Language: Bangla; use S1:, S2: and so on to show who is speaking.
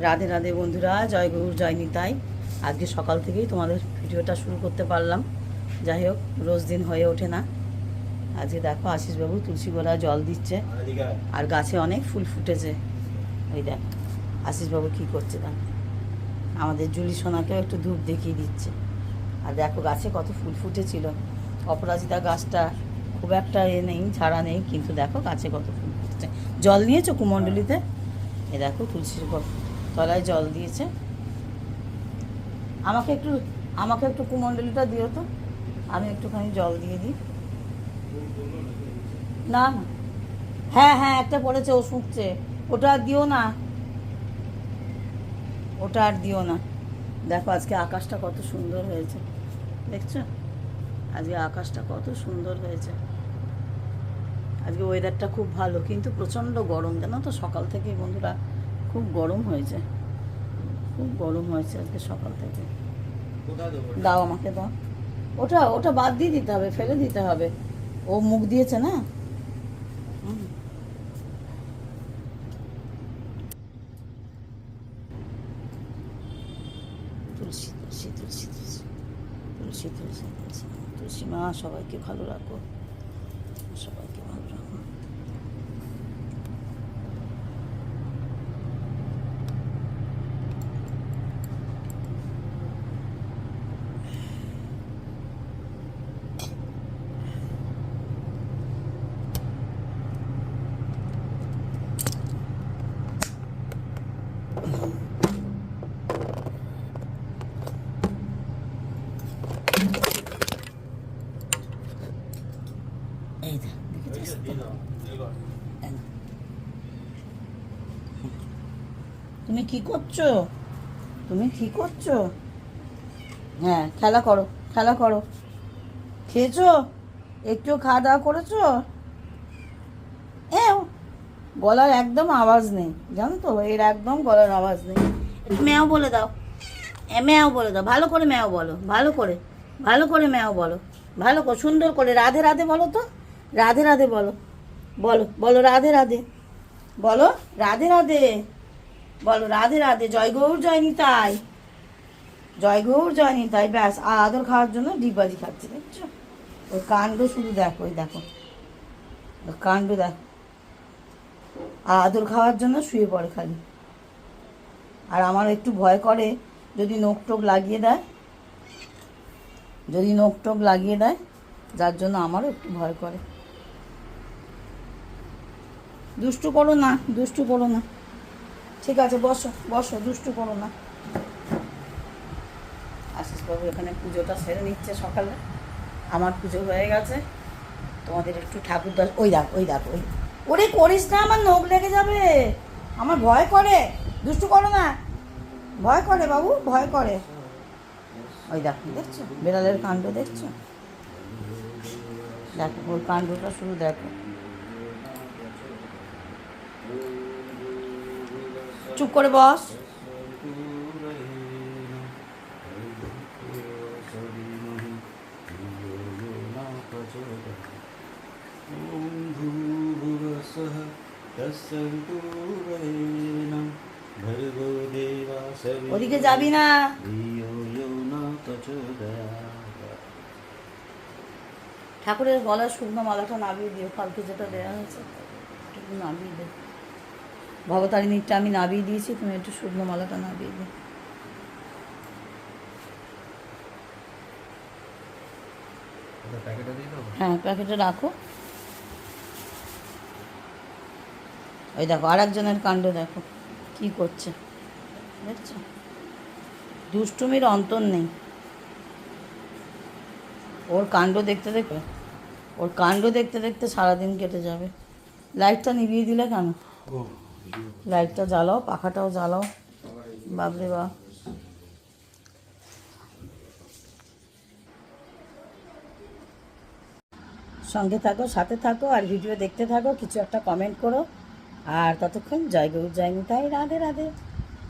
S1: রাধে রাধে বন্ধুরা, জয় গৌর জয় নিতাই। আজকে সকাল থেকেই তোমাদের ভিডিওটা শুরু করতে পারলাম। যাই হোক, রোজ দিন হয়ে ওঠে না। আজকে দেখো আশিসবাবু তুলসী গোড়ায় জল দিচ্ছে, আর গাছে অনেক ফুল ফুটেছে। ওই দেখ আশিসবাবু কী করছে, দেখ আমাদের জুলি সোনাকেও একটু ধূপ দেখিয়ে দিচ্ছে। আর দেখো গাছে কত ফুল ফুটেছিল। অপরাজিতা গাছটা খুব একটা নেই, ঝাড়া নেই, কিন্তু দেখো গাছে কত ফুল ফুটেছে। জল নিয়েছো কুমণ্ডলিতে? এ দেখো তুলসীর তলায় জল দিয়েছে। আমাকে একটু কুমণ্ডলিটা দিও তো, আমি একটুখানি জল দিয়ে দিই। না না, হ্যাঁ হ্যাঁ, একটা পড়েছে, ও শুকছে। ওটা আর দিও না, ওটা আর দিও না। দেখো আজকে আকাশটা কত সুন্দর হয়েছে, দেখছো? আজকে আকাশটা কত সুন্দর হয়েছে। আজকে ওয়েদারটা খুব ভালো, কিন্তু প্রচণ্ড গরম, জানো তো? সকাল থেকে বন্ধুরা খুব গরম হয়েছে, খুব গরম হয়েছে আজকে সকাল থেকে। দাও আমাকে, দাও। ওটা ওটা বাদ দিয়ে দিতে হবে, ফেলে দিতে হবে। ও মুখ দিয়েছে না। তুলসী তুলসী তুলসী তুলসী তুলসী তুলসী তুলসী তুলসী মা সবাইকে ভালো রাখো, সবাইকে ভালো রাখো। এই দেখ, দেখেছিস তো? তুমি কি করছো? তুমি কি করছো? হ্যাঁ, খেলা করো, খেলা করো। খেয়েছো? একটু খাওয়া দাওয়া করেছো? এ গলার একদম আওয়াজ নেই, জানো তো? এর একদম গলার আওয়াজ নেই। ম্যাও বলে দাও, ম্যাও বলে দাও, ভালো করে ম্যাও বলো, ভালো করে, ভালো করে ম্যাও বলো, ভালো করে, সুন্দর করে রাধে রাধে বলো তো, রাধে রাধে বলো, বলো বলো রাধে রাধে, বলো রাধে রাধে, বলো রাধে রাধে। জয় গৌর জয় নিতাই, জয় গৌর জয় নিতাই। ব্যাস, আদর খাওয়ার জন্য ডিগবাজি খাচ্ছে, দেখছো? ওই কাণ্ড শুধু দেখো, ওই দেখো ওই কাণ্ড দেখো। আদর খাওয়ার জন্য শুয়ে পড়ে খালি। আর আমার একটু ভয় করে, যদি নোক টোক লাগিয়ে দেয়, যদি নোক টোক লাগিয়ে দেয়, যার জন্য আমারও একটু ভয় করে। দুষ্টু করো না, দুষ্টু করো না। ঠিক আছে, বসো বসো, দুষ্টু করো না। আশিসবাবু এখানে পুজোটা সেরে নিচ্ছে সকালে। আমার পুজো হয়ে গেছে, তোমাদের একটু ঠাকুর দশ। ওই দেখ, ওই দেখ, ওই ওরে করিস না, আমার নখ লেগে যাবে, আমার ভয় করে। দুষ্টু করো না, ভয় করে বাবু, ভয় করে। ওই দেখো, দেখছো বেড়ালের কাণ্ড, দেখছো? দেখো ওর কাণ্ডটা শুরু দেখো। চুপ করে বস। ওদিকে যাবি না। ঠাকুরের গলার শুকনো মালাটা নাবিয়ে দিও, কালকে যেটা দেওয়া হয়েছে একটু নাবিয়ে দে। ভবতারিণীরটা আমি নাবিয়ে দিয়েছি, তুমি একটু শুকনো মালাটা নাবিয়ে দে। হ্যাঁ, প্যাকেটে রাখো। ওই দেখো আর একজনের কাণ্ড দেখো কি করছে, দেখছো? দুষ্টুমির অন্তর নেই। ওর কাণ্ড দেখতে দেখতে, ওর কাণ্ড দেখতে দেখতে সারাদিন কেটে যাবে। লাইটটা নিভিয়ে দিলে কেন? লাইটটা জ্বালাও, পাখাটাও জ্বালাও। বাবরে বাপ। সঙ্গে থাকো, সাথে থাকো, আর ভিডিও দেখতে থাকো, কিছু একটা কমেন্ট করো। আর ততক্ষণ জয় গৌর জয় নিতাই, রাধে রাধে।